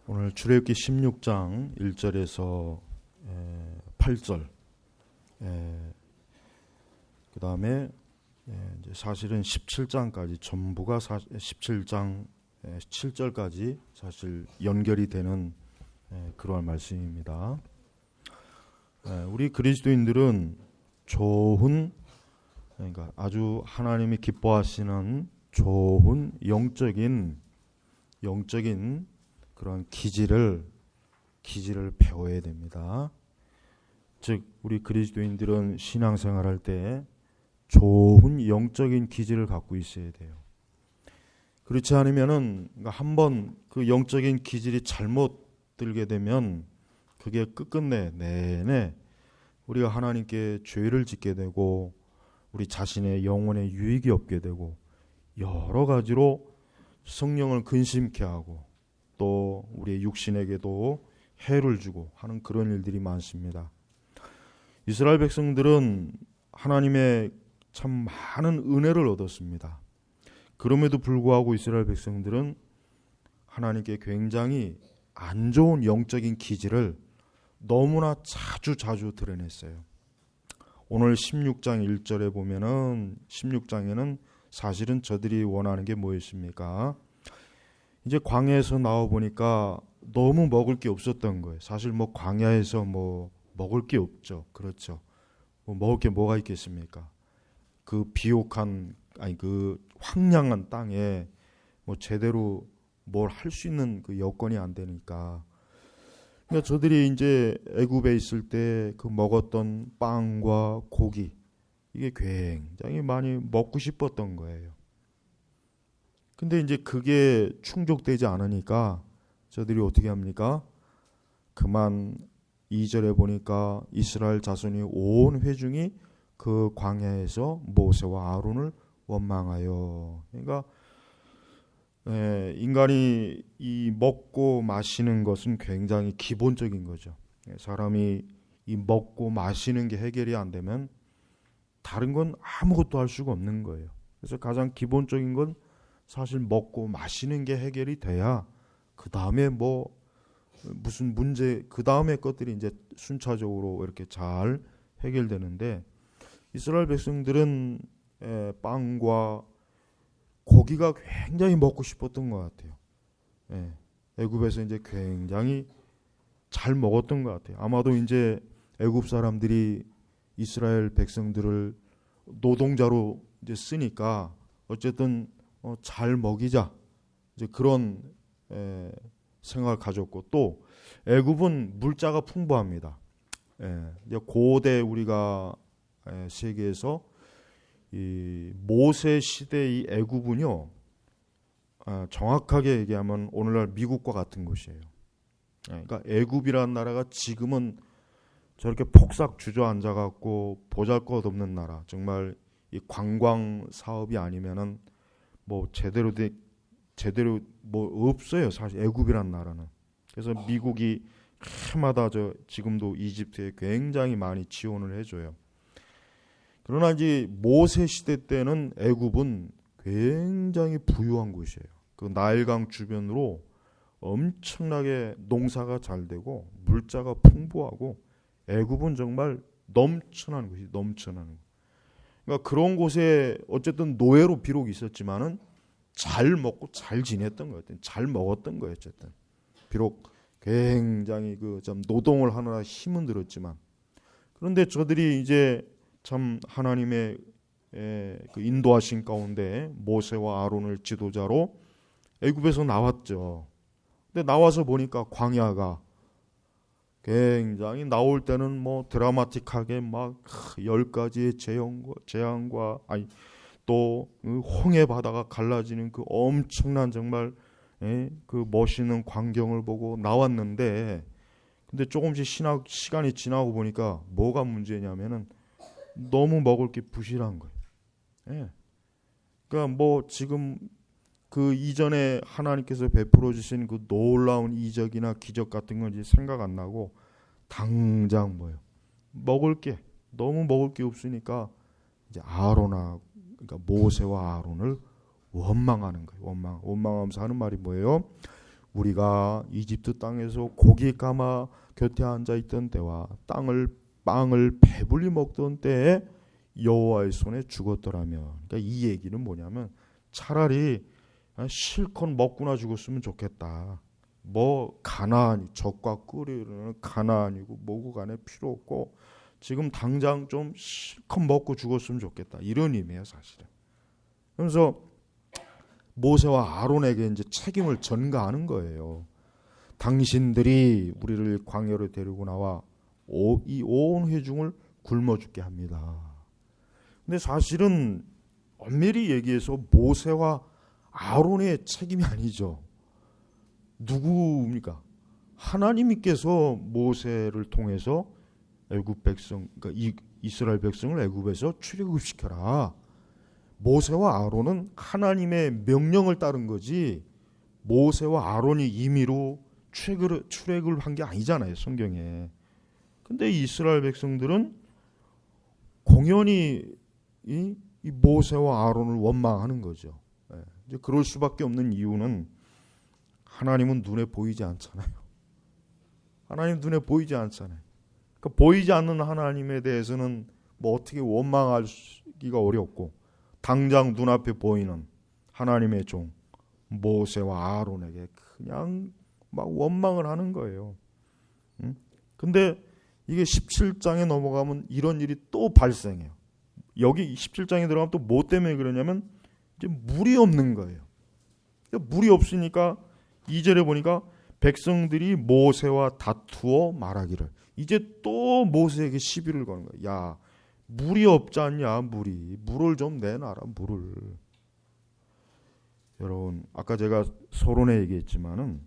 오늘 출애굽기 16장 1절에서 8절, 그 다음에 사실은 17장까지 전부가 17장 7절까지 사실 연결이 되는 그러한 말씀입니다. 우리 그리스도인들은 좋은, 그러니까 아주 하나님이 기뻐하시는 좋은 영적인 그런 기질을 배워야 됩니다. 즉 우리 그리스도인들은 신앙생활할 때 좋은 영적인 기질을 갖고 있어야 돼요. 그렇지 않으면은 한번 그 영적인 기질이 잘못 들게 되면 그게 끝끝내 내내 우리가 하나님께 죄를 짓게 되고 우리 자신의 영혼에 유익이 없게 되고 여러 가지로 성령을 근심케 하고 또 우리의 육신에게도 해를 주고 하는 그런 일들이 많습니다. 이스라엘 백성들은 하나님의 참 많은 은혜를 얻었습니다. 그럼에도 불구하고 이스라엘 백성들은 하나님께 굉장히 안 좋은 영적인 기질을 너무나 자주 드러냈어요. 오늘 16장 1절에 보면은 16장에는 사실은 저들이 원하는 게 뭐였습니까? 이제 광야에서 나와 보니까 너무 먹을 게 없었던 거예요. 사실 광야에서 먹을 게 없죠. 그렇죠. 먹을 게 뭐가 있겠습니까? 그 비옥한 그 황량한 땅에 제대로 뭘 할 수 있는 그 여건이 안 되니까. 그러니까 저들이 이제 애굽에 있을 때 그 먹었던 빵과 고기 이게 굉장히 많이 먹고 싶었던 거예요. 근데 이제 그게 충족되지 않으니까 저들이 어떻게 합니까? 그만 2절에 보니까 이스라엘 자손이 온 회중이 그 광야에서 모세와 아론을 원망하여. 그러니까 인간이 이 먹고 마시는 것은 굉장히 기본적인 거죠. 사람이 이 먹고 마시는 게 해결이 안 되면 다른 건 아무것도 할 수가 없는 거예요. 그래서 가장 기본적인 건 사실 먹고 마시는 게 해결이 돼야 그 다음에 무슨 문제, 그 다음에 것들이 이제 순차적으로 이렇게 잘 해결되는데 이스라엘 백성들은 빵과 고기가 굉장히 먹고 싶었던 것 같아요. 애굽에서 이제 굉장히 잘 먹었던 것 같아요. 아마도 이제 애굽 사람들이 이스라엘 백성들을 노동자로 이제 쓰니까 어쨌든 잘 먹이자 이제 그런 생각을 가졌고 또 애굽은 물자가 풍부합니다. 이제 고대 우리가 세계에서 이 모세 시대 이 애굽은요 정확하게 얘기하면 오늘날 미국과 같은 곳이에요. 그러니까 애굽이라는 나라가 지금은 저렇게 폭삭 주저앉아 갖고 보잘것없는 나라, 정말 이 관광 사업이 아니면은 제대로 없어요. 사실 애굽이란 나라는. 그래서 미국이 해마다 지금도 이집트에 굉장히 많이 지원을 해줘요. 그러나 이제 모세 시대 때는 애굽은 굉장히 부유한 곳이에요. 그 나일강 주변으로 엄청나게 농사가 잘 되고 물자가 풍부하고 애굽은 정말 넘쳐나는 곳이 넘쳐나는 곳. 그러니까 그런 곳에 어쨌든 노예로 비록 있었지만은 잘 먹고 잘 지냈던 거예요. 잘 먹었던 거예요. 어쨌든 비록 굉장히 좀 노동을 하느라 힘은 들었지만 그런데 저들이 이제 참 하나님의 그 인도하신 가운데 모세와 아론을 지도자로 애굽에서 나왔죠. 근데 나와서 보니까 광야가 굉장히 나올 때는 드라마틱하게 10가지의 재앙과 또 홍해 바다가 갈라지는 그 엄청난 정말 그 멋있는 광경을 보고 나왔는데 근데 조금씩 시간이 지나고 보니까 뭐가 문제냐면은 너무 먹을 게 부실한 거예요. 그러니까 지금 그 이전에 하나님께서 베풀어 주신 그 놀라운 이적이나 기적 같은 건 이제 생각 안 나고 당장 너무 먹을 게 없으니까 이제 그러니까 모세와 아론을 원망하는 거예요. 원망하면서 하는 말이 뭐예요? 우리가 이집트 땅에서 고기 감아 곁에 앉아 있던 때와 빵을 배불리 먹던 때에 여호와의 손에 죽었더라면, 그러니까 이 얘기는 뭐냐면 차라리 실컷 먹고나 죽었으면 좋겠다. 뭐 가나안이 적과 끄르는 가나안이고 뭐고 간에 필요 없고 지금 당장 좀 실컷 먹고 죽었으면 좋겠다, 이런 의미예요 사실은. 그래서 모세와 아론에게 이제 책임을 전가하는 거예요. 당신들이 우리를 광야로 데리고 나와 이 온 회중을 굶어 죽게 합니다. 근데 사실은 엄밀히 얘기해서 모세와 아론의 책임이 아니죠. 누구입니까? 하나님께서 모세를 통해서 애굽 백성, 그러니까 이스라엘 백성을 애굽에서 출애굽시켜라. 모세와 아론은 하나님의 명령을 따른 거지 모세와 아론이 임의로 출애굽을 한 게 아니잖아요, 성경에. 근데 이스라엘 백성들은 공연히 이 모세와 아론을 원망하는 거죠. 이제 그럴 수밖에 없는 이유는 하나님은 눈에 보이지 않잖아요. 하나님 눈에 보이지 않잖아요. 그러니까 보이지 않는 하나님에 대해서는 뭐 어떻게 원망하기가 어렵고, 당장 눈앞에 보이는 하나님의 종 모세와 아론에게 그냥 막 원망을 하는 거예요. 근데 이게 17장에 넘어가면 이런 일이 또 발생해요. 여기 17장에 들어가면 또 뭐 때문에 그러냐면 이제 물이 없는 거예요. 물이 없으니까 2절에 보니까 백성들이 모세와 다투어 말하기를, 이제 또 모세에게 시비를 거는 거예요. 야, 물이 없지 않냐, 물을 좀 내놔라, 물을. 여러분, 아까 제가 서론에 얘기했지만은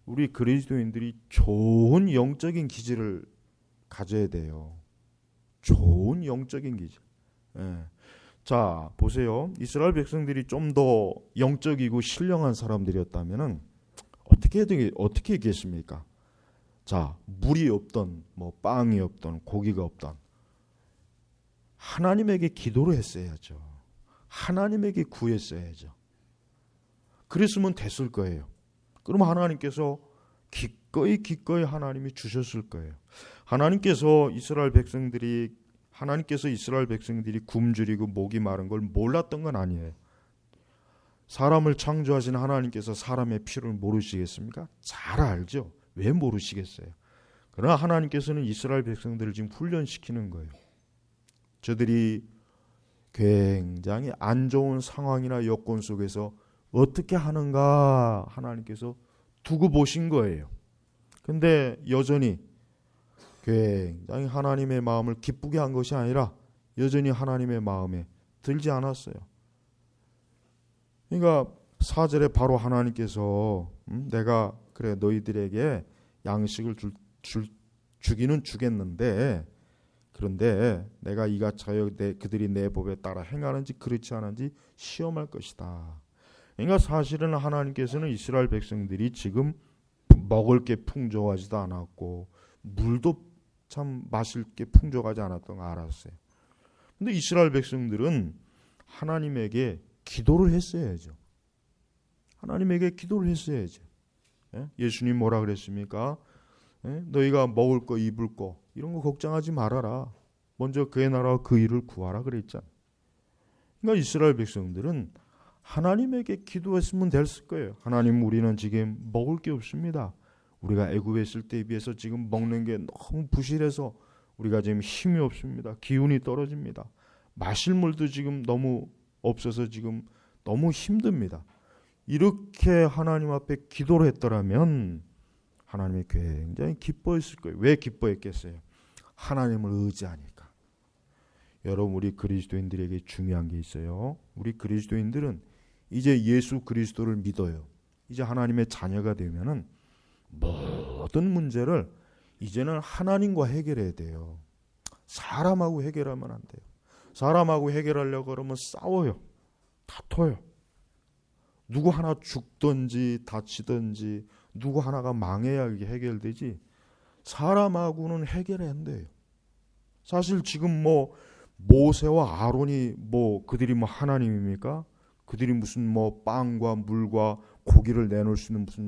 우리 그리스도인들이 좋은 영적인 기질을 가져야 돼요. 좋은 영적인 기질. 예. 자, 보세요. 이스라엘 백성들이 좀 더 영적이고 신령한 사람들이었다면은 어떻게 했겠습니까? 자, 물이 없던, 뭐 빵이 없던, 고기가 없던, 하나님에게 기도를 했어야죠. 하나님에게 구했어야죠. 그랬으면 됐을 거예요. 그럼 하나님께서 기꺼이 하나님이 주셨을 거예요. 하나님께서 이스라엘 백성들이 굶주리고 목이 마른 걸 몰랐던 건 아니에요. 사람을 창조하신 하나님께서 사람의 필요를 모르시겠습니까? 잘 알죠. 왜 모르시겠어요? 그러나 하나님께서는 이스라엘 백성들을 지금 훈련시키는 거예요. 저들이 굉장히 안 좋은 상황이나 여건 속에서 어떻게 하는가 하나님께서 두고 보신 거예요. 근데 여전히 굉장히 하나님의 마음을 기쁘게 한 것이 아니라 여전히 하나님의 마음에 들지 않았어요. 그러니까 4절에 바로 하나님께서 내가 그래 너희들에게 양식을 주기는 주겠는데, 그런데 내가 이같이 그들이 내 법에 따라 행하는지 그렇지 않은지 시험할 것이다. 그러니까 사실은 하나님께서는 이스라엘 백성들이 지금 먹을 게 풍족하지도 않았고 물도 참 마실 게 풍족하지 않았던 거 알았어요. 근데 이스라엘 백성들은 하나님에게 기도를 했어야죠. 하나님에게 기도를 했어야죠. 예수님 뭐라 그랬습니까? 너희가 먹을 거 입을 거 이런 거 걱정하지 말아라. 먼저 그의 나라와 그 일을 구하라 그랬잖아요. 그러니까 이스라엘 백성들은 하나님에게 기도했으면 됐을 거예요. 하나님, 우리는 지금 먹을 게 없습니다. 우리가 애굽에 있을 때에 비해서 지금 먹는 게 너무 부실해서 우리가 지금 힘이 없습니다. 기운이 떨어집니다. 마실 물도 지금 너무 없어서 지금 너무 힘듭니다. 이렇게 하나님 앞에 기도를 했더라면 하나님이 굉장히 기뻐했을 거예요. 왜 기뻐했겠어요? 하나님을 의지하니까. 여러분, 우리 그리스도인들에게 중요한 게 있어요. 우리 그리스도인들은 이제 예수 그리스도를 믿어요. 이제 하나님의 자녀가 되면은 모든 문제를 이제는 하나님과 해결해야 돼요. 사람하고 해결하면 안 돼요. 사람하고 해결하려고 그러면 싸워요. 다퉈요. 누구 하나 죽든지 다치든지 누구 하나가 망해야 이게 해결되지, 사람하고는 해결이 안 돼요. 사실 지금 뭐 모세와 아론이 그들이 하나님입니까? 그들이 무슨 빵과 물과 고기를 내놓을 수 있는 무슨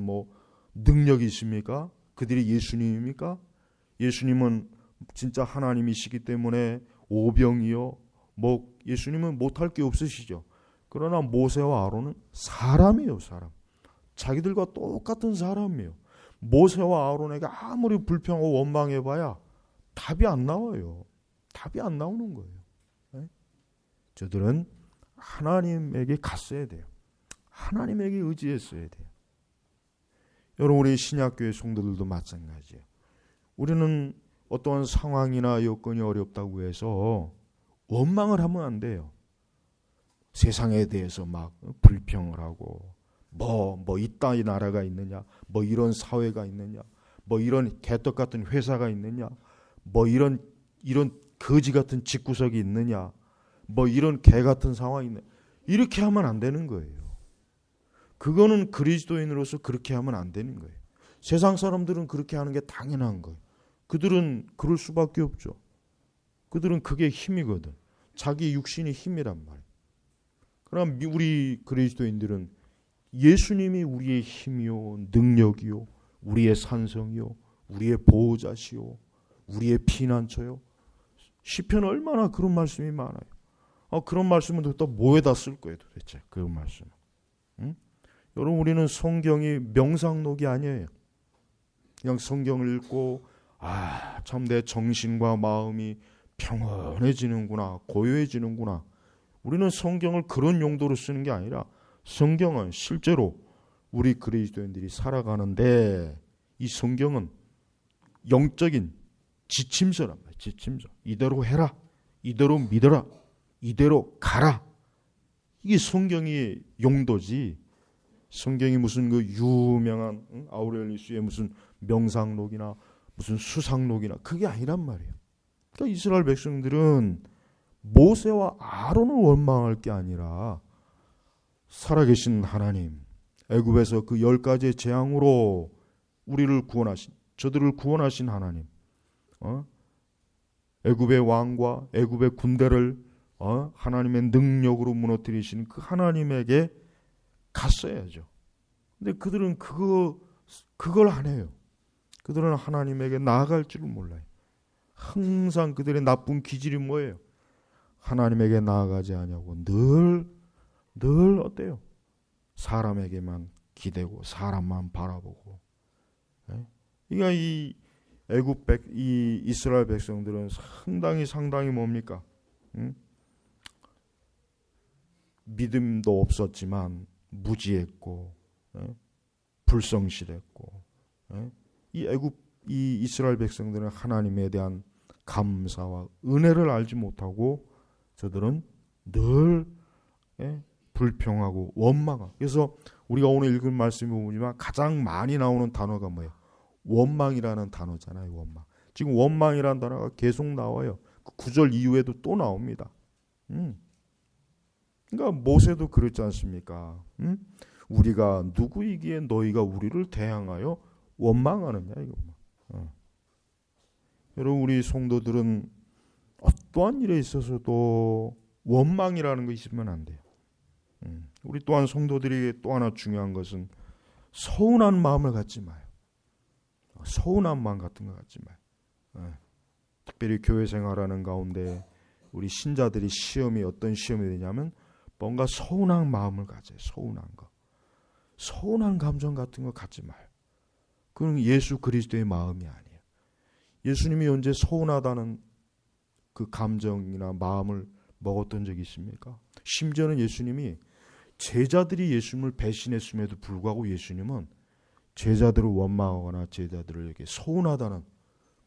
능력이 있습니까? 그들이 예수님입니까? 예수님은 진짜 하나님이시기 때문에 오병이요, 뭐 예수님은 못할 게 없으시죠. 그러나 모세와 아론은 사람이에요. 사람. 자기들과 똑같은 사람이에요. 모세와 아론에게 아무리 불평하고 원망해봐야 답이 안 나와요. 답이 안 나오는 거예요. 네? 저들은 하나님에게 갔어야 돼요. 하나님에게 의지했어야 돼요. 여러분, 우리 신약교회 성도들도 마찬가지예요. 우리는 어떠한 상황이나 여건이 어렵다고 해서 원망을 하면 안 돼요. 세상에 대해서 막 불평을 하고 뭐 이따위 나라가 있느냐, 뭐 이런 사회가 있느냐, 뭐 이런 개떡 같은 회사가 있느냐, 뭐 이런 거지 같은 집구석이 있느냐, 뭐 이런 개 같은 상황이 있느냐, 이렇게 하면 안 되는 거예요. 그거는 그리스도인으로서 그렇게 하면 안 되는 거예요. 세상 사람들은 그렇게 하는 게 당연한 거예요. 그들은 그럴 수밖에 없죠. 그들은 그게 힘이거든. 자기 육신이 힘이란 말이에요. 그럼 우리 그리스도인들은 예수님이 우리의 힘이요, 능력이요, 우리의 산성이요, 우리의 보호자시요, 우리의 피난처요. 시편 얼마나 그런 말씀이 많아요. 그런 말씀은 또 뭐에다 쓸 거예요, 도대체 그 말씀. 응? 여러분, 우리는 성경이 명상록이 아니에요. 그냥 성경을 읽고 참 내 정신과 마음이 평온해지는구나, 고요해지는구나. 우리는 성경을 그런 용도로 쓰는 게 아니라 성경은 실제로 우리 그리스도인들이 살아가는데 이 성경은 영적인 지침서란 말이에요. 지침서. 이대로 해라. 이대로 믿어라. 이대로 가라. 이게 성경의 용도지. 성경이 무슨 그 유명한 아우렐리우스의 무슨 명상록이나 무슨 수상록이나 그게 아니란 말이에요. 그러니까 이스라엘 백성들은 모세와 아론을 원망할 게 아니라 살아계신 하나님, 애굽에서 그 10가지의 재앙으로 우리를 구원하신, 저들을 구원하신 하나님, 애굽의 왕과 애굽의 군대를 하나님의 능력으로 무너뜨리신 그 하나님에게 갔어야죠. 근데 그들은 그걸 안 해요. 그들은 하나님에게 나아갈 줄을 몰라요. 항상 그들의 나쁜 기질이 뭐예요? 하나님에게 나아가지 않냐고 늘 어때요? 사람에게만 기대고 사람만 바라보고. 그러니까 이 이 이스라엘 백성들은 상당히 뭡니까? 믿음도 없었지만 무지했고, 불성실했고, 이 이스라엘 백성들은 하나님에 대한 감사와 은혜를 알지 못하고 저들은 늘 불평하고 원망하고. 그래서 우리가 오늘 읽은 말씀이 보면 가장 많이 나오는 단어가 뭐예요? 원망이라는 단어잖아요. 원망. 지금 원망이라는 단어가 계속 나와요. 그 9절 이후에도 또 나옵니다. 그러니까 모세도 그렇지 않습니까? 우리가 누구이기에 너희가 우리를 대항하여 원망하느냐 이거. 여러분, 우리 성도들은 어떠한 일에 있어서도 원망이라는 거 있으면 안 돼요. 우리 또한 성도들이 또 하나 중요한 것은 서운한 마음을 갖지 마요. 서운한 마음 같은 거 갖지 마요. 특별히 교회 생활하는 가운데 우리 신자들이 시험이 어떤 시험이 되냐면 뭔가 서운한 마음을 가져요. 서운한 거. 서운한 감정 같은 거 갖지 마요. 그건 예수 그리스도의 마음이 아니에요. 예수님이 언제 서운하다는 그 감정이나 마음을 먹었던 적이 있습니까? 심지어는 예수님이 제자들이 예수님을 배신했음에도 불구하고 예수님은 제자들을 원망하거나 제자들을 이렇게 서운하다는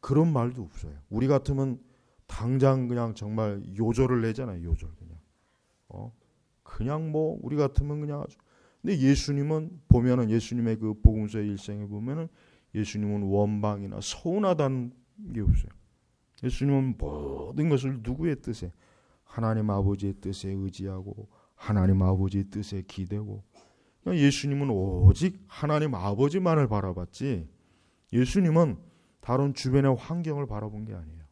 그런 말도 없어요. 우리 같으면 당장 그냥 정말 요절을 내잖아요. 요절 그냥 뭐 우리 같으면 그냥 아주. 근데 예수님은 보면은 예수님의 그 복음서의 일생에 보면은 예수님은 원망이나 서운하다는 게 없어요. 예수님은 모든 것을 누구의 뜻에? 하나님 아버지의 뜻에 의지하고 하나님 아버지의 뜻에 기대고. 예수님은 오직 하나님 아버지만을 바라봤지 예수님은 다른 주변의 환경을 바라본 게 아니에요.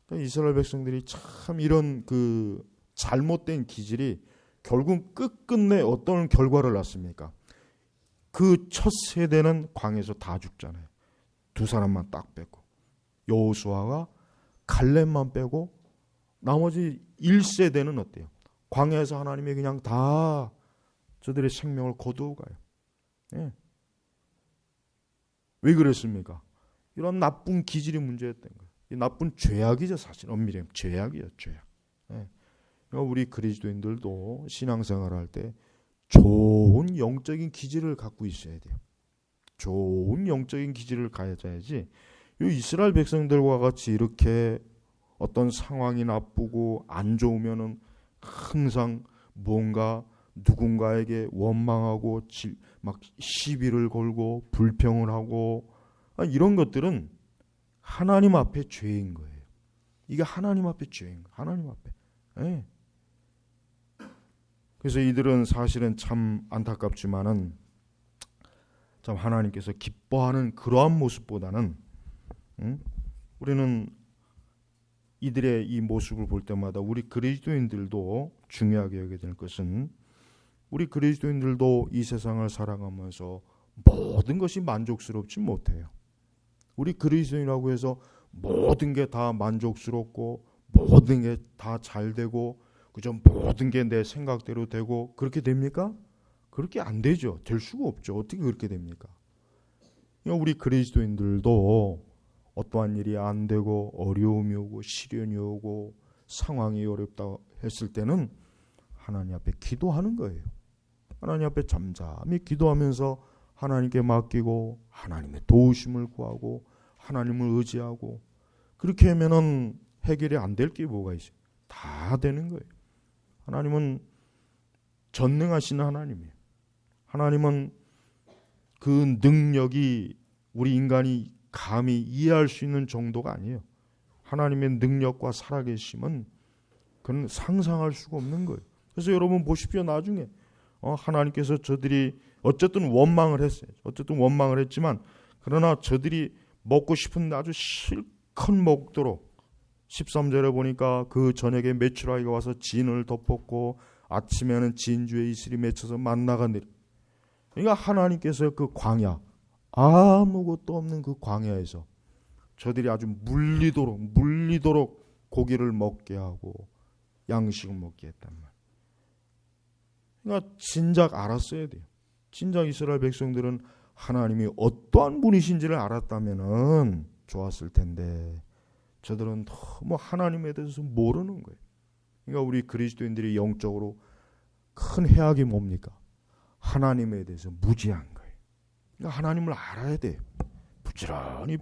그러니까 이스라엘 백성들이 참 이런 그 잘못된 기질이 결국 끝끝내 어떤 결과를 낳습니까? 그 첫 세대는 광야에서 다 죽잖아요. 두 사람만 딱 빼고 여호수아가 갈렙만 빼고 나머지 1세대는 어때요? 광야에서 하나님이 그냥 다 저들의 생명을 거두어 가요. 예. 왜 그랬습니까? 이런 나쁜 기질이 문제였던 거예요. 이 나쁜 죄악이죠, 사실. 엄밀히 죄악이죠, 죄악. 예. 우리 그리스도인들도 신앙생활할 때 좋은 영적인 기질을 갖고 있어야 돼요. 좋은 영적인 기질을 가져야지 이 이스라엘 백성들과 같이 이렇게 어떤 상황이 나쁘고 안 좋으면은 항상 뭔가 누군가에게 원망하고 막 시비를 걸고 불평을 하고 이런 것들은 하나님 앞에 죄인 거예요. 이게 하나님 앞에 죄인 거예요. 하나님 앞에. 네. 그래서 이들은 사실은 참 안타깝지만은 참 하나님께서 기뻐하는 그러한 모습보다는 우리는 이들의 이 모습을 볼 때마다 우리 그리스도인들도 중요하게 여겨야 될 것은 우리 그리스도인들도 이 세상을 살아가면서 모든 것이 만족스럽지 못해요. 우리 그리스도인이라고 해서 모든 게 다 만족스럽고 모든 게 다 잘 되고 그저 모든 게 내 생각대로 되고 그렇게 됩니까? 그렇게 안 되죠. 될 수가 없죠. 어떻게 그렇게 됩니까? 우리 그리스도인들도 어떠한 일이 안 되고 어려움이 오고 시련이 오고 상황이 어렵다 했을 때는 하나님 앞에 기도하는 거예요. 하나님 앞에 잠잠히 기도하면서 하나님께 맡기고 하나님의 도우심을 구하고 하나님을 의지하고 그렇게 하면은 해결이 안 될 게 뭐가 있어요? 다 되는 거예요. 하나님은 전능하신 하나님이에요. 하나님은 그 능력이 우리 인간이 감히 이해할 수 있는 정도가 아니에요. 하나님의 능력과 살아계심은 그건 상상할 수가 없는 거예요. 그래서 여러분 보십시오. 나중에 하나님께서 저들이 어쨌든 원망을 했어요. 어쨌든 원망을 했지만 그러나 저들이 먹고 싶은데 아주 실컷 먹도록 13절에 보니까 그 저녁에 메추라기가 와서 진을 덮었고 아침에는 진주의 이슬이 맺혀서 만나가 내리. 그러니까 하나님께서 그 광야 아무것도 없는 그 광야에서 저들이 아주 물리도록 고기를 먹게 하고 양식을 먹게 했단 말이에요. 그러니까 진작 알았어야 돼요. 진작 이스라엘 백성들은 하나님이 어떠한 분이신지를 알았다면은 좋았을 텐데 저들은 너무 하나님에 대해서 모르는 거예요. 그러니까 우리 그리스도인들이 영적으로 큰 해악이 뭡니까? 하나님에 대해서 무지한 거예요. 그러니까 하나님을 알아야 돼요.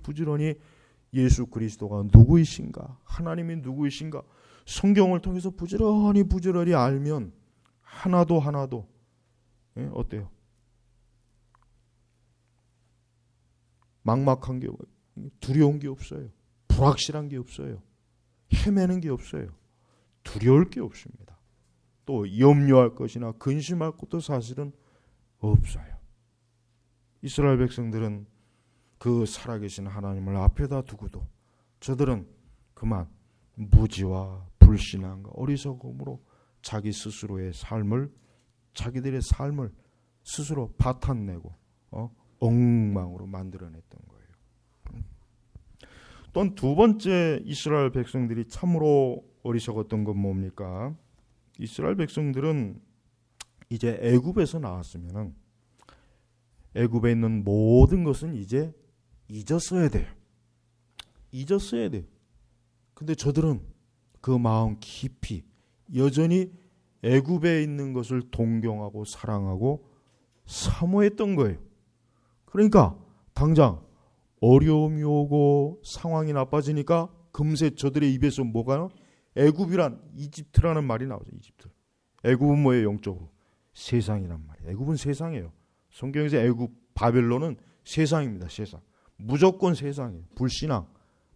부지런히 예수 그리스도가 누구이신가? 하나님이 누구이신가? 성경을 통해서 부지런히 알면 하나도 어때요? 막막한 게 두려운 게 없어요. 불확실한 게 없어요. 헤매는 게 없어요. 두려울 게 없습니다. 또 염려할 것이나 근심할 것도 사실은 없어요. 이스라엘 백성들은 그 살아계신 하나님을 앞에다 두고도 저들은 그만 무지와 불신앙과 어리석음으로 자기들의 삶을 스스로 파탄내고 엉망으로 만들어냈던 거예요. 또 두 번째 이스라엘 백성들이 참으로 어리석었던 건 뭡니까? 이스라엘 백성들은 이제 애굽에서 나왔으면은 애굽에 있는 모든 것은 이제 잊었어야 돼요. 근데 저들은 그 마음 깊이 여전히 애굽에 있는 것을 동경하고 사랑하고 사모했던 거예요. 그러니까 당장 어려움이 오고 상황이 나빠지니까 금세 저들의 입에서 뭐가요? 애굽이란 이집트라는 말이 나오죠. 이집트. 애굽은 뭐예요? 영적으로 세상이란 말이에요. 애굽은 세상이에요. 성경에서 애굽 바벨론은 세상입니다. 세상. 무조건 세상이에요. 불신앙,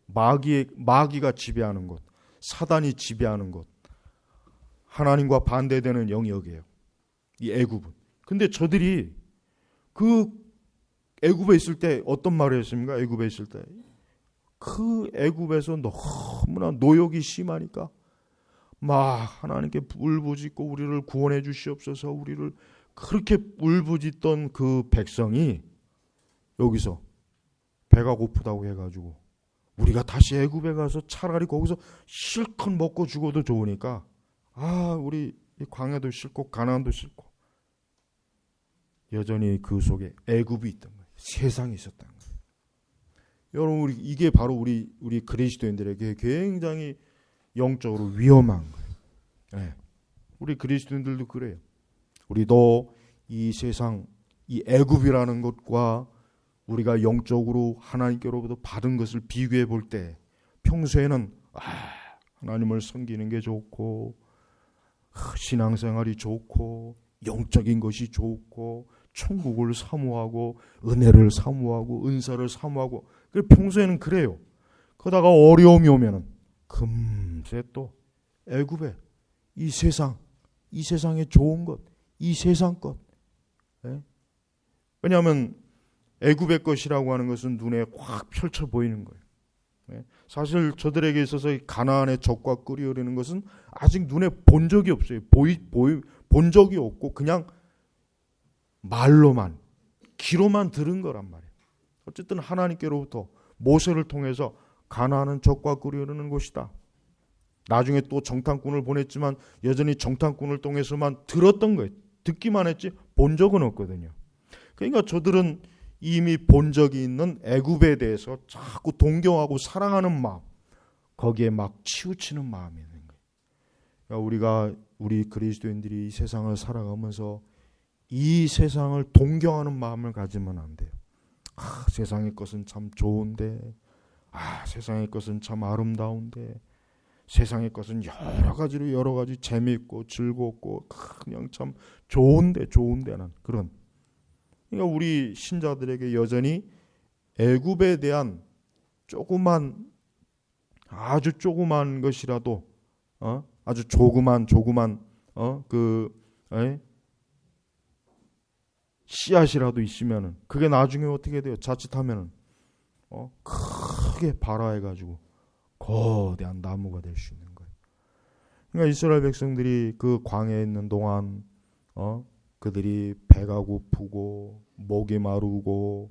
마귀가 지배하는 곳, 사단이 지배하는 곳, 하나님과 반대되는 영역이에요. 이 애굽은. 근데 저들이 그 애굽에 있을 때 어떤 말을 했습니까? 애굽에 있을 때 그 애굽에서 너무나 노역이 심하니까 막 하나님께 울부짖고 우리를 구원해 주시옵소서, 우리를 그렇게 울부짖던 그 백성이 여기서 배가 고프다고 해가지고 우리가 다시 애굽에 가서 차라리 거기서 실컷 먹고 죽어도 좋으니까 우리 이 광야도 싫고 가나안도 싫고 여전히 그 속에 애굽이 있던 거예요. 세상이 있었던 거예요. 여러분 이게 바로 우리 그리스도인들에게 굉장히 영적으로 위험한 거예요. 네. 우리 그리스도인들도 그래요. 우리도 이 세상 이 애굽이라는 것과 우리가 영적으로 하나님께로부터 받은 것을 비교해 볼 때 평소에는 하나님을 섬기는 게 좋고 신앙생활이 좋고 영적인 것이 좋고 천국을 사모하고 은혜를 사모하고 은사를 사모하고 평소에는 그래요. 그러다가 어려움이 오면은 금세 또 애굽에 이 세상의 좋은 것, 이 세상 것. 네? 왜냐하면 애굽의 것이라고 하는 것은 눈에 확 펼쳐 보이는 거예요. 네? 사실 저들에게 있어서 가나안의 젖과 꿀이 흐르는 것은 아직 눈에 본 적이 없어요. 본 적이 없고 그냥 말로만 귀로만 들은 거란 말이에요. 어쨌든 하나님께로부터 모세를 통해서 가나안은 젖과 꿀이 흐르는 곳이다. 나중에 또 정탐꾼을 보냈지만 여전히 정탐꾼을 통해서만 들었던 거예요. 듣기만 했지 본 적은 없거든요. 그러니까 저들은 이미 본 적이 있는 애굽에 대해서 자꾸 동경하고 사랑하는 마음, 거기에 막 치우치는 마음이 있는 거예요. 그러니까 우리 그리스도인들이 이 세상을 살아가면서 이 세상을 동경하는 마음을 가지면 안 돼요. 세상의 것은 참 좋은데, 세상의 것은 참 아름다운데, 세상의 것은 여러 가지 재미있고 즐겁고 그냥 참 좋은데는 그런. 그러니까 우리 신자들에게 여전히 애굽에 대한 아주 조그만 것이라도 아주 조그만 씨앗이라도 있으면은 그게 나중에 어떻게 돼요? 자칫하면은 크게 발화해가지고 거대한 나무가 될 수 있는 거예요. 그러니까 이스라엘 백성들이 그 광야에 있는 동안 그들이 배가 고프고 목이 마르고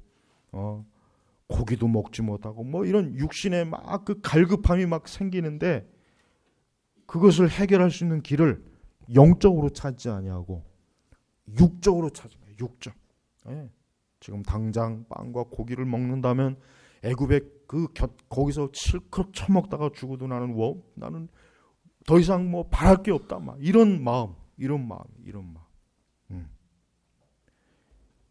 고기도 먹지 못하고 뭐 이런 육신에 막 그 갈급함이 막 생기는데 그것을 해결할 수 있는 길을 영적으로 찾지 아니하고 육적으로 찾아요. 육적. 네. 지금 당장 빵과 고기를 먹는다면 애굽에 거기서 실컷 처먹다가 죽어도 나는 더 이상 뭐 바랄 게 없다. 막 이런 마음.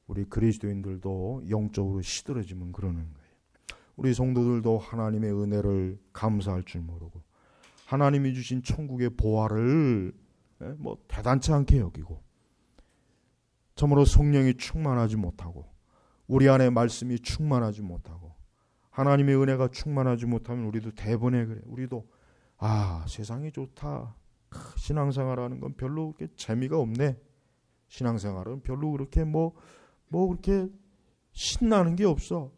우리 그리스도인들도 영적으로 시들어지면 그러는 거예요. 우리 성도들도 하나님의 은혜를 감사할 줄 모르고 하나님이 주신 천국의 보화를 뭐 대단치 않게 여기고 참으로 성령이 충만하지 못하고 우리 안에 말씀이 충만하지 못하고 하나님의 은혜가 충만하지 못하면 우리도 대번에 그래. 우리도 세상이 좋다. 신앙생활하는 건 별로 그렇게 재미가 없네. 신앙생활은 별로 그렇게 뭐 그렇게 신나는 게 없어.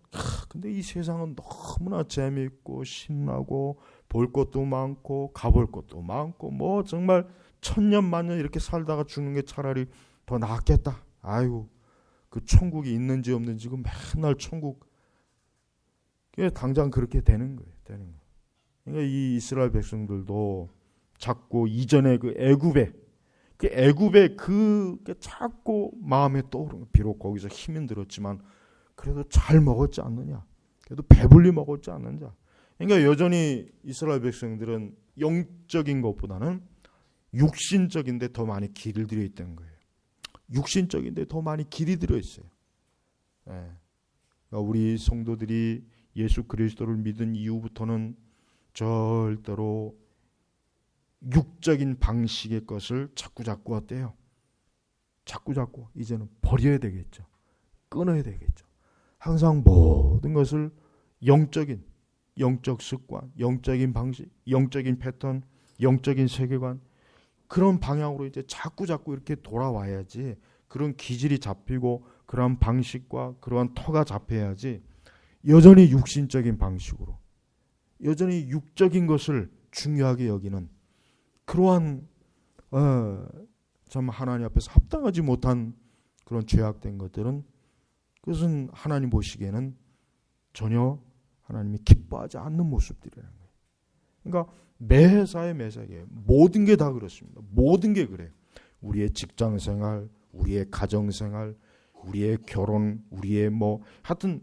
근데 이 세상은 너무나 재미있고 신나고 볼 것도 많고 가볼 것도 많고 뭐 정말 천년만년 이렇게 살다가 죽는 게 차라리 더 낫겠다. 그 천국이 있는지 없는지 그 맨날 천국 당장 그렇게 되는 거예요. 그러니까 이 이스라엘 백성들도 자꾸 이전에 그 애굽에 그게 자꾸 마음에 떠오르는. 비록 거기서 힘은 들었지만 그래도 잘 먹었지 않느냐. 그래도 배불리 먹었지 않느냐. 그러니까 여전히 이스라엘 백성들은 영적인 것보다는 육신적인데 더 많이 길을 들여 있던 거예요. 육신적인데 더 많이 길이 들어 있어요. 네. 그러니까 우리 성도들이 예수 그리스도를 믿은 이후부터는 절대로 육적인 방식의 것을 자꾸 어때요? 자꾸 이제는 버려야 되겠죠. 끊어야 되겠죠. 항상 모든 것을 영적 습관, 영적인 방식, 영적인 패턴, 영적인 세계관 그런 방향으로 이제 자꾸 이렇게 돌아와야지 그런 기질이 잡히고 그러한 방식과 그러한 터가 잡혀야지 여전히 육신적인 방식으로 여전히 육적인 것을 중요하게 여기는 그러한 참 하나님 앞에서 합당하지 못한 그런 죄악된 것들은 그것은 하나님 보시기에는 전혀 하나님이 기뻐하지 않는 모습들이라는 거예요. 그러니까 매사에 모든 게 다 그렇습니다. 모든 게 그래요. 우리의 직장생활, 우리의 가정생활, 우리의 결혼, 우리의 하여튼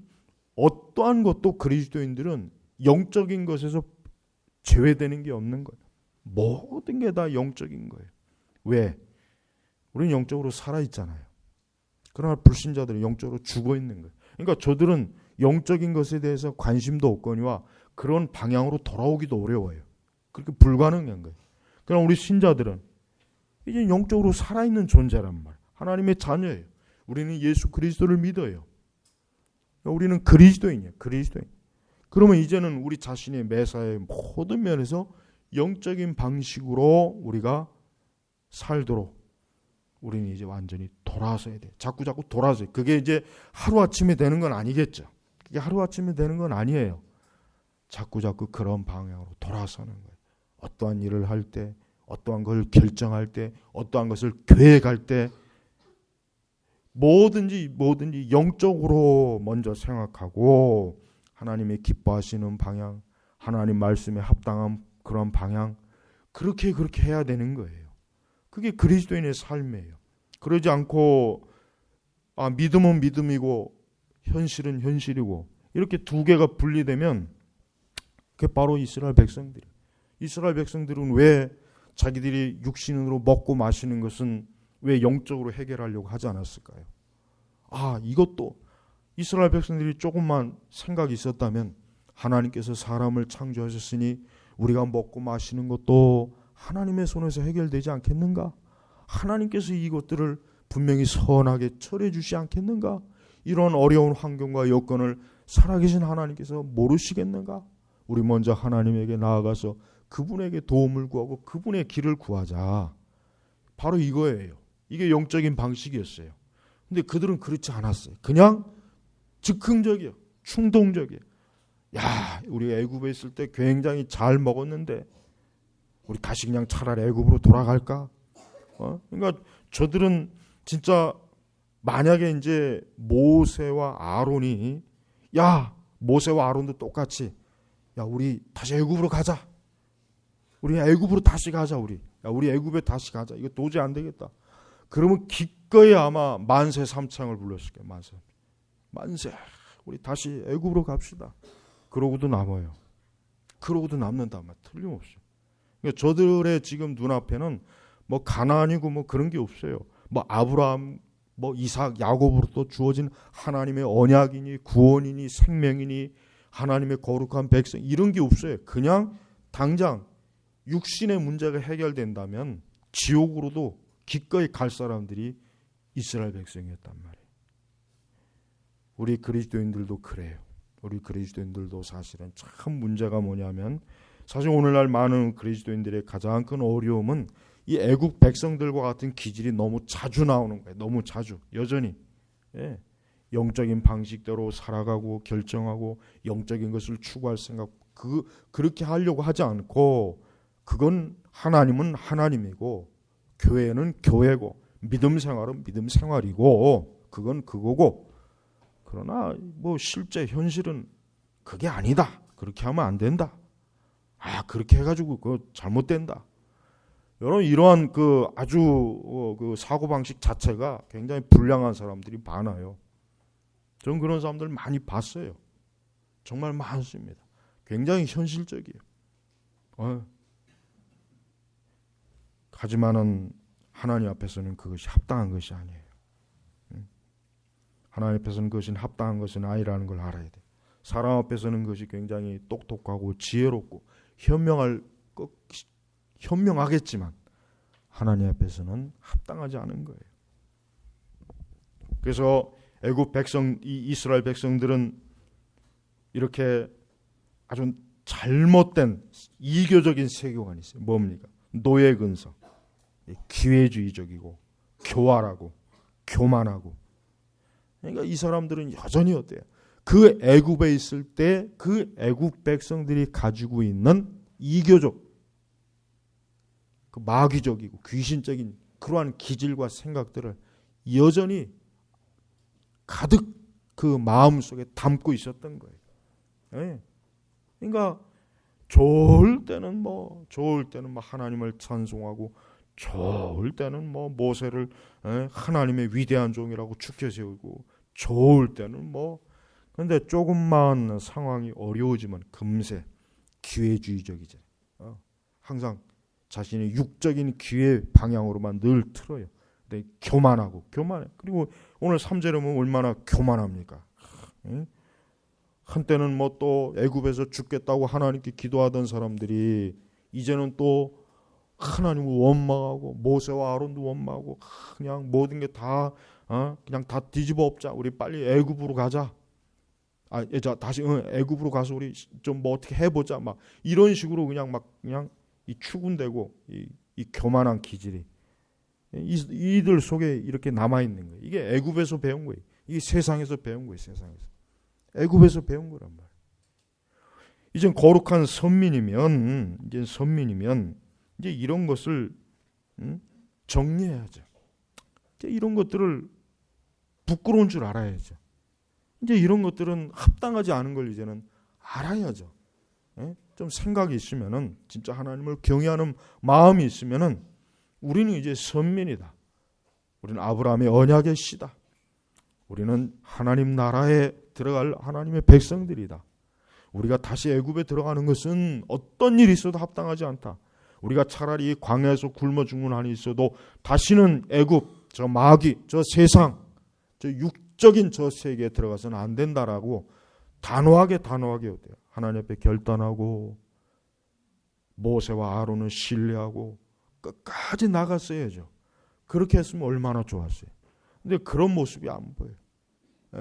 어떠한 것도 그리스도인들은 영적인 것에서 제외되는 게 없는 거예요. 모든 게 다 영적인 거예요. 왜? 우리는 영적으로 살아있잖아요. 그러나 불신자들은 영적으로 죽어있는 거예요. 그러니까 저들은 영적인 것에 대해서 관심도 없거니와 그런 방향으로 돌아오기도 어려워요. 그렇게 불가능한 거예요. 그러나 우리 신자들은 이제 영적으로 살아있는 존재란 말이에요. 하나님의 자녀예요. 우리는 예수 그리스도를 믿어요. 우리는 그리스도인이에요. 그리스도인. 그러면 이제는 우리 자신의 매사의 모든 면에서 영적인 방식으로 우리가 살도록 우리는 이제 완전히 돌아서야 돼요. 자꾸 돌아서요. 그게 이제 하루아침에 되는 건 아니겠죠. 그게 하루아침에 되는 건 아니에요. 자꾸 그런 방향으로 돌아서는 거예요. 어떠한 일을 할 때, 어떠한 걸 결정할 때, 어떠한 것을 계획할 때 뭐든지 영적으로 먼저 생각하고 하나님이 기뻐하시는 방향, 하나님 말씀에 합당한 그런 방향 그렇게 해야 되는 거예요. 그게 그리스도인의 삶이에요. 그러지 않고 믿음은 믿음이고 현실은 현실이고 이렇게 두 개가 분리되면 그게 바로 이스라엘 백성들이에요. 이스라엘 백성들은 왜 자기들이 육신으로 먹고 마시는 것은 왜 영적으로 해결하려고 하지 않았을까요? 이것도 이스라엘 백성들이 조금만 생각이 있었다면 하나님께서 사람을 창조하셨으니 우리가 먹고 마시는 것도 하나님의 손에서 해결되지 않겠는가? 하나님께서 이것들을 분명히 선하게 처리해 주시지 않겠는가? 이런 어려운 환경과 여건을 살아계신 하나님께서 모르시겠는가? 우리 먼저 하나님에게 나아가서 그분에게 도움을 구하고 그분의 길을 구하자. 바로 이거예요. 이게 영적인 방식이었어요. 근데 그들은 그렇지 않았어요. 그냥 즉흥적이에요. 충동적이에요. 우리 애굽에 있을 때 굉장히 잘 먹었는데 우리 다시 그냥 차라리 애굽으로 돌아갈까? 그러니까 저들은 진짜 만약에 이제 모세와 아론이 모세와 아론도 똑같이 우리 다시 애굽으로 가자. 우리 애굽으로 다시 가자. 우리 애굽에 다시 가자. 이거 도저히 안 되겠다. 그러면 기꺼이 아마 만세 삼창을 불렀을 거예요. 만세. 우리 다시 애굽으로 갑시다. 그러고도 남아요. 그러고도 남는다. 틀림없어요. 그러니까 저들의 지금 눈앞에는 가나안이고 그런 게 없어요. 아브라함, 이삭, 야곱으로부터 주어진 하나님의 언약이니 구원이니 생명이니 하나님의 거룩한 백성 이런 게 없어요. 그냥 당장 육신의 문제가 해결된다면 지옥으로도 기꺼이 갈 사람들이 이스라엘 백성이었단 말이에요. 우리 그리스도인들도 그래요. 우리 그리스도인들도 사실은 참 문제가 뭐냐면 사실 오늘날 많은 그리스도인들의 가장 큰 어려움은 이 애국 백성들과 같은 기질이 너무 자주 나오는 거예요. 너무 자주 여전히 영적인 방식대로 살아가고 결정하고 영적인 것을 추구할 생각 그렇게 하려고 하지 않고 그건 하나님은 하나님이고 교회는 교회고 믿음 생활은 믿음 생활이고 그건 그거고 그러나 실제 현실은 그게 아니다. 그렇게 하면 안 된다. 그렇게 해가지고 그거 잘못된다. 여러분 이러한 아주 사고방식 자체가 굉장히 불량한 사람들이 많아요. 저는 그런 사람들 많이 봤어요. 정말 많습니다. 굉장히 현실적이에요. 하지만은 하나님 앞에서는 그것이 합당한 것이 아니에요. 하나님 앞에서는 그것이 합당한 것은 아니라는 걸 알아야 돼요. 사람 앞에서는 그것이 굉장히 똑똑하고 지혜롭고 현명하겠지만 하나님 앞에서는 합당하지 않은 거예요. 그래서 애굽 백성, 이스라엘 백성들은 이렇게 아주 잘못된 이교적인 세계관이 있어요. 뭡니까? 노예 근성, 기회주의적이고 교활하고 교만하고. 그러니까 이 사람들은 여전히 어때요? 그 애굽에 있을 때 그 애굽 백성들이 가지고 있는 이교적, 마귀적이고 귀신적인 그러한 기질과 생각들을 여전히 가득 그 마음 속에 담고 있었던 거예요. 예. 그러니까 좋을 때는 뭐 하나님을 찬송하고, 좋을 때는 뭐 모세를 하나님의 위대한 종이라고 축켜 세우고, 좋을 때는 뭐, 근데 조금만 상황이 어려워지면 금세 기회주의적이죠. 항상 자신의 육적인 기회 방향으로만 늘 틀어요. 근데 교만해. 그리고 오늘 3절에 보면 얼마나 교만합니까? 한때는 뭐 또 애굽에서 죽겠다고 하나님께 기도하던 사람들이 이제는 또 하나님을 원망하고, 모세와 아론도 원망하고, 그냥 모든 게 다 그냥 다 뒤집어 엎자. 우리 빨리 애굽으로 가자. 다시 애굽으로 가서 우리 좀 뭐 어떻게 해보자. 막 이런 식으로 그냥 이 추군대고 이 교만한 기질이 이들 속에 이렇게 남아 있는 거예요. 이게 애굽에서 배운 거예요. 이게 세상에서 배운 거예요. 세상에서 애굽에서 배운 거란 말이에요. 이제 거룩한 선민이면 이제 이런 것을 정리해야죠. 이제 이런 것들을 부끄러운 줄 알아야죠. 이제 이런 것들은 합당하지 않은 걸 이제는 알아야죠. 좀 생각이 있으면은, 진짜 하나님을 경외하는 마음이 있으면은, 우리는 이제 선민이다. 우리는 아브라함의 언약의 씨다. 우리는 하나님 나라에 들어갈 하나님의 백성들이다. 우리가 다시 애굽에 들어가는 것은 어떤 일이 있어도 합당하지 않다. 우리가 차라리 광야에서 굶어 죽는 한이 있어도 다시는 애굽, 저 마귀, 저 세상, 저 육적인 저 세계에 들어가서는 안 된다라고 단호하게 하나님 앞에 결단하고, 모세와 아론을 신뢰하고 끝까지 나갔어야죠. 그렇게 했으면 얼마나 좋았어요. 근데 그런 모습이 안 보여요.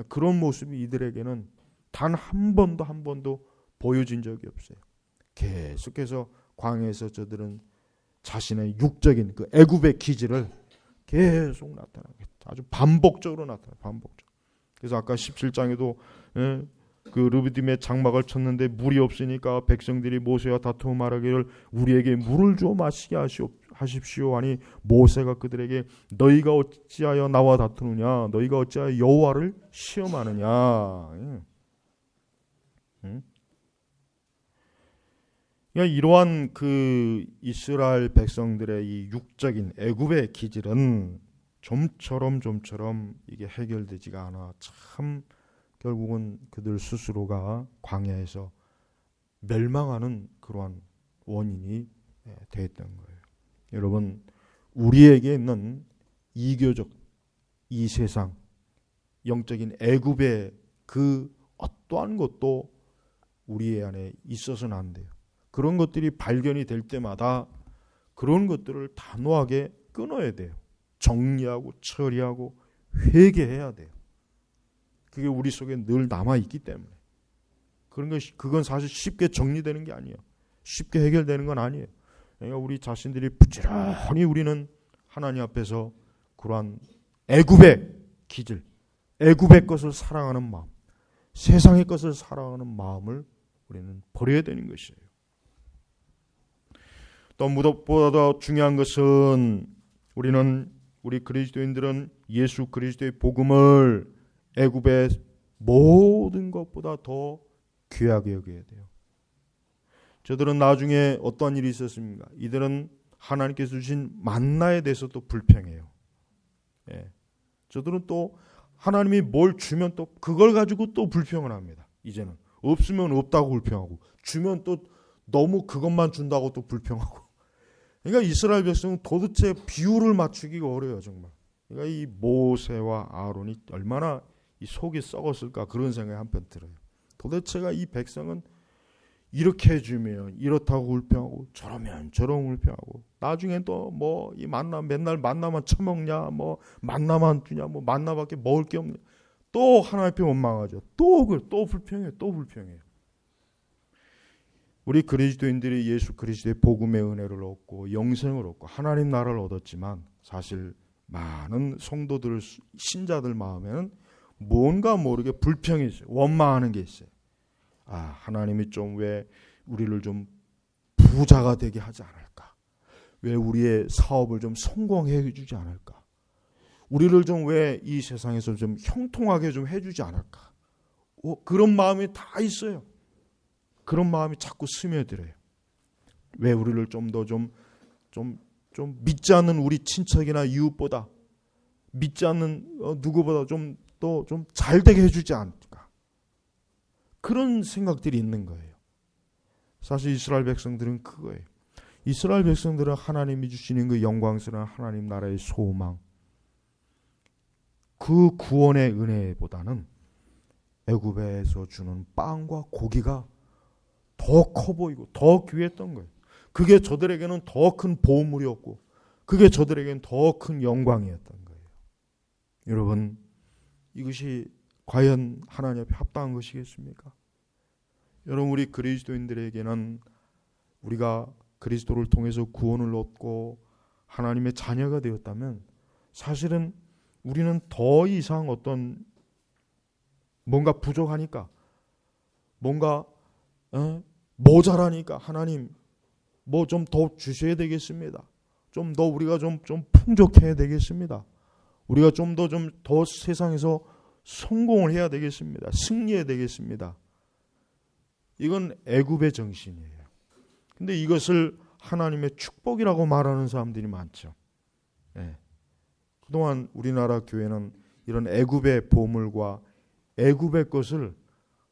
그런 모습이 이들에게는 단 한 번도 보여진 적이 없어요. 계속해서 광야에서 저들은 자신의 육적인 그 애굽의 기질을 계속 나타나고, 아주 반복적으로 나타나요. 반복적으로. 그래서 아까 17장에도 그 르비딤의 장막을 쳤는데 물이 없으니까 백성들이 모세와 다투어 말하기를 우리에게 물을 줘 마시게 하십시오 하니, 모세가 그들에게 너희가 어찌하여 나와 다투느냐, 너희가 어찌하여 여호와를 시험하느냐. 그러니까 이러한 그 이스라엘 백성들의 이 육적인 애굽의 기질은 좀처럼 이게 해결되지가 않아 참 결국은 그들 스스로가 광야에서 멸망하는 그러한 원인이 됐던 거예요. 여러분, 우리에게 있는 이교적 이 세상 영적인 애굽의 그 어떠한 것도 우리 안에 있어서는 안 돼요. 그런 것들이 발견이 될 때마다 그런 것들을 단호하게 끊어야 돼요. 정리하고 처리하고 회개해야 돼요. 그게 우리 속에 늘 남아있기 때문에. 그건 사실 쉽게 정리되는 게 아니에요. 쉽게 해결되는 건 아니에요. 그러니까 우리 자신들이 부지런히 우리는 하나님 앞에서 그러한 애굽의 기질, 애굽의 것을 사랑하는 마음, 세상의 것을 사랑하는 마음을 우리는 버려야 되는 것이에요. 또 무엇보다 더 중요한 것은 우리 그리스도인들은 예수 그리스도의 복음을 애굽의 모든 것보다 더 귀하게 여겨야 돼요. 저들은 나중에 어떤 일이 있었습니까? 이들은 하나님께서 주신 만나에 대해서 또 불평해요. 저들은 또 하나님이 뭘 주면 또 그걸 가지고 또 불평을 합니다. 이제는 없으면 없다고 불평하고, 주면 또 너무 그것만 준다고 또 불평하고. 그러니까 이스라엘 백성은 도대체 비율을 맞추기가 어려워요, 정말. 그러니까 이 모세와 아론이 얼마나 이 속이 썩었을까, 그런 생각이 한편 들어요. 도대체가 이 백성은 이렇게 해주면 이렇다고 불평하고, 저러면 저러고 불평하고, 나중엔 또 뭐 이 맨날 만나만 처먹냐, 뭐 만나만 주냐, 뭐 만나밖에 먹을 게 없냐, 또 하나님 앞에 원망하죠. 또 불평해요. 우리 그리스도인들이 예수 그리스도의 복음의 은혜를 얻고 영생을 얻고 하나님 나라를 얻었지만, 사실 많은 성도들, 신자들 마음에는 뭔가 모르게 불평이 있어요. 원망하는 게 있어요. 하나님이 좀 왜 우리를 좀 부자가 되게 하지 않을까? 왜 우리의 사업을 좀 성공해 주지 않을까? 우리를 좀 왜 이 세상에서 좀 형통하게 좀 해주지 않을까? 그런 마음이 다 있어요. 그런 마음이 자꾸 스며들어요. 왜 우리를 좀 더 좀 믿지 않는 우리 친척이나 이웃보다, 믿지 않는 누구보다 좀 더 좀 잘되게 해주지 않을까? 그런 생각들이 있는 거예요. 사실 이스라엘 백성들은 그거예요. 이스라엘 백성들은 하나님이 주시는 그 영광스러운 하나님 나라의 소망, 그 구원의 은혜보다는 애굽에서 주는 빵과 고기가 더 커 보이고 더 귀했던 거예요. 그게 저들에게는 더 큰 보물이었고, 그게 저들에게는 더 큰 영광이었던 거예요. 여러분, 이것이 과연 하나님 앞에 합당한 것이겠습니까? 여러분, 우리 그리스도인들에게는 우리가 그리스도를 통해서 구원을 얻고 하나님의 자녀가 되었다면 사실은 우리는 더 이상 어떤 뭔가 부족하니까, 뭔가 모자라니까 하나님 뭐 좀 더 주셔야 되겠습니다. 좀 더 우리가 좀 풍족해야 되겠습니다. 우리가 좀 더 세상에서 성공을 해야 되겠습니다. 승리해야 되겠습니다. 이건 애굽의 정신이에요. 근데 이것을 하나님의 축복이라고 말하는 사람들이 많죠. 네. 그동안 우리나라 교회는 이런 애굽의 보물과 애굽의 것을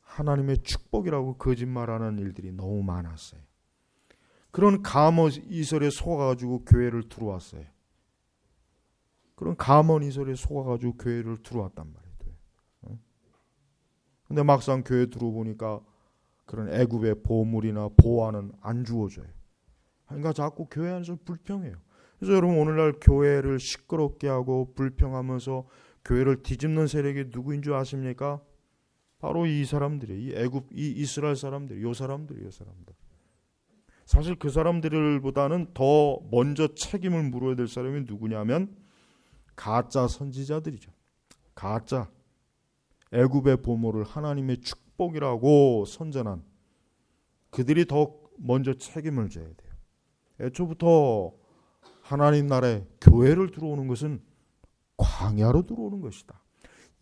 하나님의 축복이라고 거짓말하는 일들이 너무 많았어요. 그런 가문 이설에 속아가지고 교회를 들어왔어요. 그런 가문 이설에 속아가지고 교회를 들어왔단 말이에요. 근데 막상 교회 들어보니까 그런 애굽의 보물이나 보화는 안 주어져요. 그러니까 자꾸 교회 안에서 불평해요. 그래서 여러분, 오늘날 교회를 시끄럽게 하고 불평하면서 교회를 뒤집는 세력이 누구인 줄 아십니까? 바로 이 사람들이에요. 이 애굽, 이 이스라엘 사람들, 요 사람들. 사실 그 사람들보다는 더 먼저 책임을 물어야 될 사람이 누구냐면 가짜 선지자들이죠. 가짜. 애굽의 보물을 하나님의 축복이라고 선전한 그들이 더 먼저 책임을 져야 돼요. 애초부터 하나님 나라에 교회를 들어오는 것은 광야로 들어오는 것이다.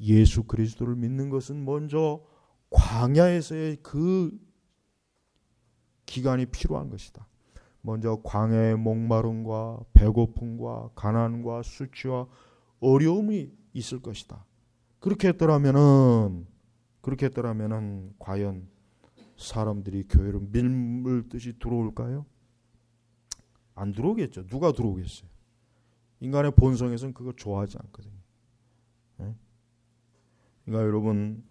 예수 그리스도를 믿는 것은 먼저 광야에서의 그 기간이 필요한 것이다. 먼저 광야의 목마름과 배고픔과 가난과 수치와 어려움이 있을 것이다. 그렇게 했더라면은 과연 사람들이 교회로 밀물듯이 들어올까요? 안 들어오겠죠. 누가 들어오겠어요? 인간의 본성에서는 그거 좋아하지 않거든요. 네? 그러니까 여러분,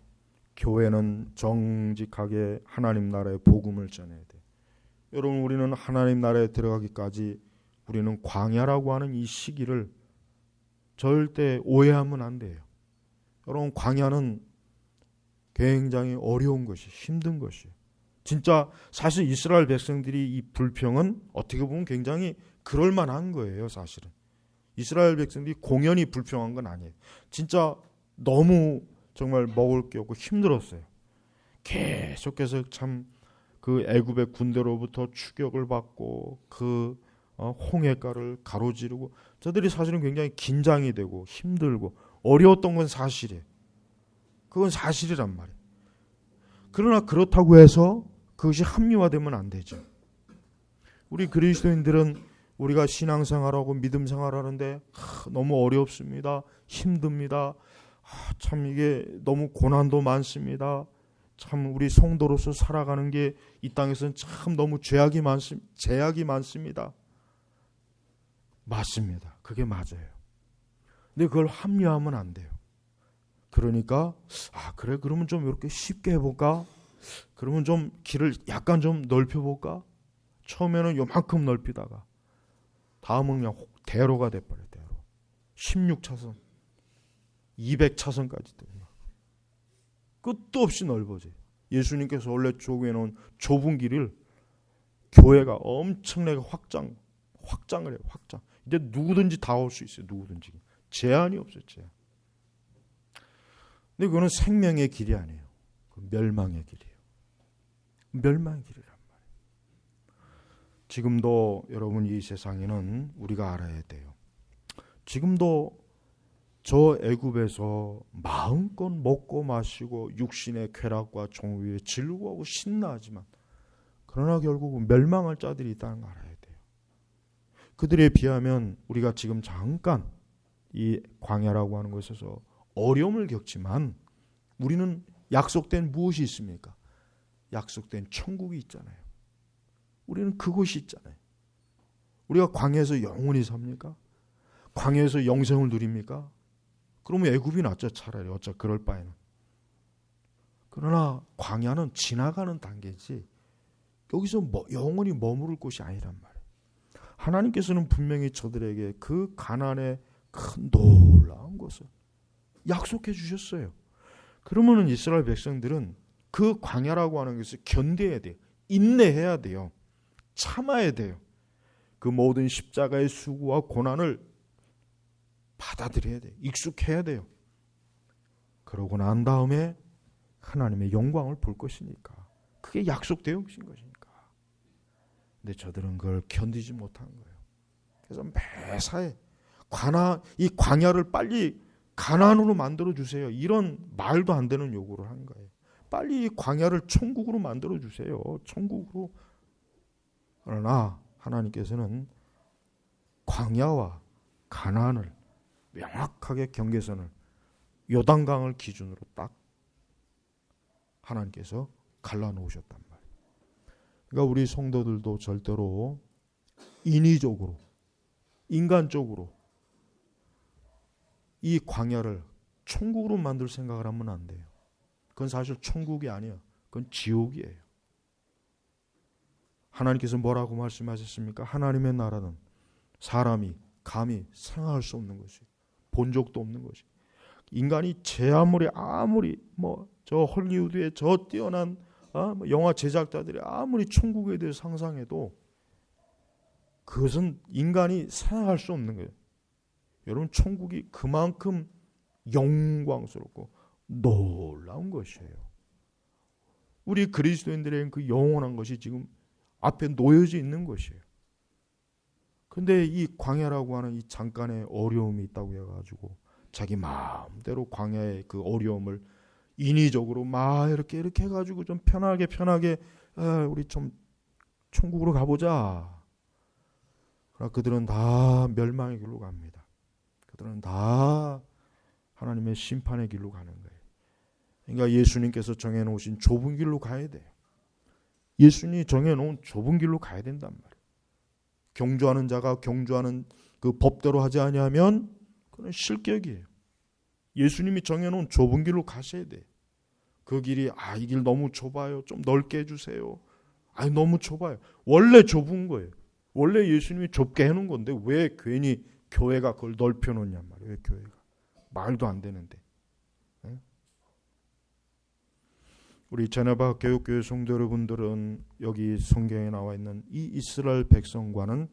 교회는 정직하게 하나님 나라의 복음을 전해야 돼요. 여러분, 우리는 하나님 나라에 들어가기까지 우리는 광야라고 하는 이 시기를 절대 오해하면 안 돼요. 여러분, 광야는 굉장히 어려운 것이, 힘든 것이에요. 진짜 사실 이스라엘 백성들이 이 불평은 어떻게 보면 굉장히 그럴만한 거예요. 사실은 이스라엘 백성들이 공연히 불평한 건 아니에요. 진짜 너무 정말 먹을 게 없고 힘들었어요. 계속해서 참 그 애굽의 군대로부터 추격을 받고 그 홍해가를 가로지르고, 저들이 사실은 굉장히 긴장이 되고 힘들고 어려웠던 건 사실이에요. 그건 사실이란 말이에요. 그러나 그렇다고 해서 그것이 합리화되면 안 되죠. 우리 그리스도인들은 우리가 신앙생활하고 믿음생활하는데 너무 어렵습니다. 힘듭니다. 참 이게 너무 고난도 많습니다. 참 우리 성도로서 살아가는 게 이 땅에서는 참 너무 제약이 많습니다. 맞습니다. 그게 맞아요. 근데 그걸 합리화하면 안 돼요. 그러니까 그래, 그러면 좀 이렇게 쉽게 해볼까? 그러면 좀 길을 약간 좀 넓혀볼까? 처음에는 요만큼 넓히다가 다음은 그냥 대로가 돼버려요. 대로. 16차선 200차선까지 돼요. 끝도 없이 넓어져요. 예수님께서 원래 조개놓은 좁은 길을 교회가 엄청나게 확장을 해요. 확장. 이제 누구든지 다 올 수 있어요. 누구든지. 제한이 없어요. 제한. 근데 그거는 생명의 길이 아니에요. 멸망의 길이에요. 멸망의 길이란 말이에요. 지금도 여러분, 이 세상에는 우리가 알아야 돼요. 지금도 저 애굽에서 마음껏 먹고 마시고 육신의 쾌락과 종위에 즐거워하고 신나하지만 그러나 결국은 멸망할 자들이 있다는 걸 알아야 돼요. 그들에 비하면 우리가 지금 잠깐 이 광야라고 하는 곳에서 어려움을 겪지만 우리는 약속된 무엇이 있습니까? 약속된 천국이 있잖아요. 우리는 그곳이 있잖아요. 우리가 광야에서 영원히 삽니까? 광야에서 영생을 누립니까? 그러면 애굽이 낫죠. 차라리 어차 그럴 바에는. 그러나 광야는 지나가는 단계지 여기서 영원히 머무를 곳이 아니란 말이에요. 하나님께서는 분명히 저들에게 그 가나안의 큰 놀라운 것을 약속해 주셨어요. 그러면은 이스라엘 백성들은 그 광야라고 하는 것을 견뎌야 돼요. 인내해야 돼요. 참아야 돼요. 그 모든 십자가의 수고와 고난을 받아들여야 돼요. 익숙해야 돼요. 그러고 난 다음에 하나님의 영광을 볼 것이니까. 그게 약속되어 오신 것이니까. 근데 저들은 그걸 견디지 못한 거예요. 그래서 매사에 이 광야를 빨리 가나안으로 만들어 주세요. 이런 말도 안 되는 요구를 한 거예요. 빨리 이 광야를 천국으로 만들어 주세요. 천국으로. 그러나 하나님께서는 광야와 가나안을 명확하게 경계선을 요단강을 기준으로 딱 하나님께서 갈라놓으셨단 말이에요. 그러니까 우리 성도들도 절대로 인위적으로 인간적으로 이 광야를 천국으로 만들 생각을 하면 안 돼요. 그건 사실 천국이 아니에요. 그건 지옥이에요. 하나님께서 뭐라고 말씀하셨습니까? 하나님의 나라는 사람이 감히 생각할 수 없는 것이, 본 적도 없는 것이. 인간이 아무리 저 헐리우드의 저 뛰어난 영화 제작자들이 아무리 천국에 대해 상상해도 그것은 인간이 생각할 수 없는 거예요. 여러분, 천국이 그만큼 영광스럽고 놀라운 것이에요. 우리 그리스도인들의 그 영원한 것이 지금 앞에 놓여져 있는 것이에요. 근데 이 광야라고 하는 이 잠깐의 어려움이 있다고 해가지고 자기 마음대로 광야의 그 어려움을 인위적으로 막 이렇게 해가지고 좀 편하게 우리 좀 천국으로 가보자. 그러나 그들은 다 멸망의 길로 갑니다. 그들은 다 하나님의 심판의 길로 가는 거예요. 그러니까 예수님께서 정해놓으신 좁은 길로 가야 돼요. 예수님이 정해놓은 좁은 길로 가야 된단 말이에요. 경주하는 자가 경주하는 그 법대로 하지 아니하면 그건 실격이에요. 예수님이 정해놓은 좁은 길로 가셔야 돼요. 그 길이 이 길 너무 좁아요. 좀 넓게 해주세요. 너무 좁아요. 원래 좁은 거예요. 원래 예수님이 좁게 해놓은 건데 왜 괜히 교회가 그걸 넓혀놓냐 말이에요. 왜 교회가. 말도 안 되는데. 네? 우리 제네바 교육교회 성도 여러분들은 여기 성경에 나와 있는 이 이스라엘 백성과는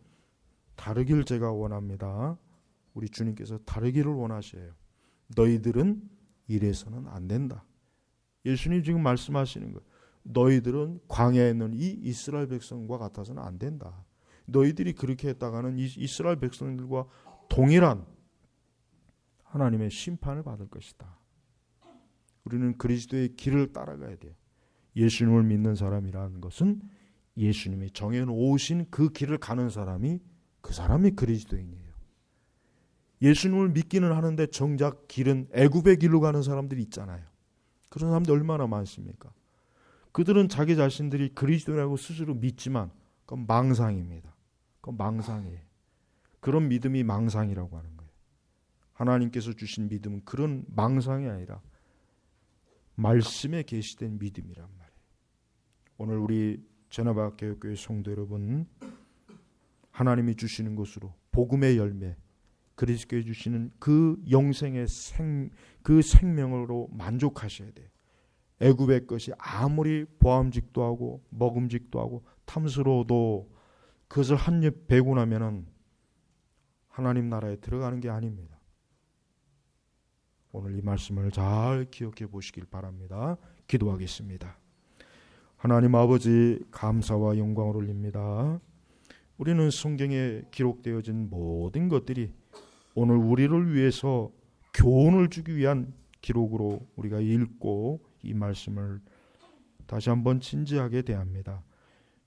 다르길 제가 원합니다. 우리 주님께서 다르기를 원하셔요. 너희들은 이래서는 안 된다. 예수님 지금 말씀하시는 거예요. 너희들은 광야에 있는 이 이스라엘 백성과 같아서는 안 된다. 너희들이 그렇게 했다가는 이 이스라엘 백성들과 동일한 하나님의 심판을 받을 것이다. 우리는 그리스도의 길을 따라가야 돼요. 예수님을 믿는 사람이라는 것은 예수님이 정해놓으신 그 길을 가는 사람이 그 사람이 그리스도인이에요. 예수님을 믿기는 하는데 정작 길은 애굽의 길로 가는 사람들이 있잖아요. 그런 사람들 얼마나 많습니까? 그들은 자기 자신들이 그리스도라고 스스로 믿지만 그건 망상입니다. 그건 망상이에요. 그런 믿음이 망상이라고 하는 거예요. 하나님께서 주신 믿음은 그런 망상이 아니라 말씀에 계시된 믿음이란 말이에요. 오늘 우리 제네바 교육교회 성도 여러분, 하나님이 주시는 것으로 복음의 열매, 그리스도께 주시는 그 영생의 그 생명으로 만족하셔야 돼요. 애굽의 것이 아무리 보암직도 하고 먹음직도 하고 탐스러워도 그것을 한 입 베고 나면은 하나님 나라에 들어가는 게 아닙니다. 오늘 이 말씀을 잘 기억해 보시길 바랍니다. 기도하겠습니다. 하나님 아버지, 감사와 영광을 올립니다. 우리는 성경에 기록되어진 모든 것들이 오늘 우리를 위해서 교훈을 주기 위한 기록으로 우리가 읽고 이 말씀을 다시 한번 진지하게 대합니다.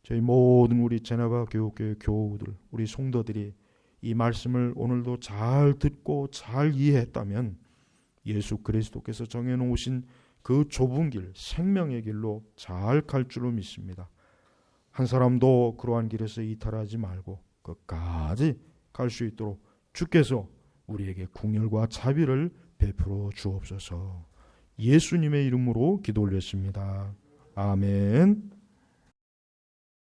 저희 모든 우리 제네바 교육교회 교우들, 우리 성도들이 이 말씀을 오늘도 잘 듣고 잘 이해했다면 예수 그리스도께서 정해놓으신 그 좁은 길, 생명의 길로 잘 갈 줄로 믿습니다. 한 사람도 그러한 길에서 이탈하지 말고 끝까지 갈 수 있도록 주께서 우리에게 긍휼과 자비를 베풀어 주옵소서. 예수님의 이름으로 기도 올렸습니다. 아멘.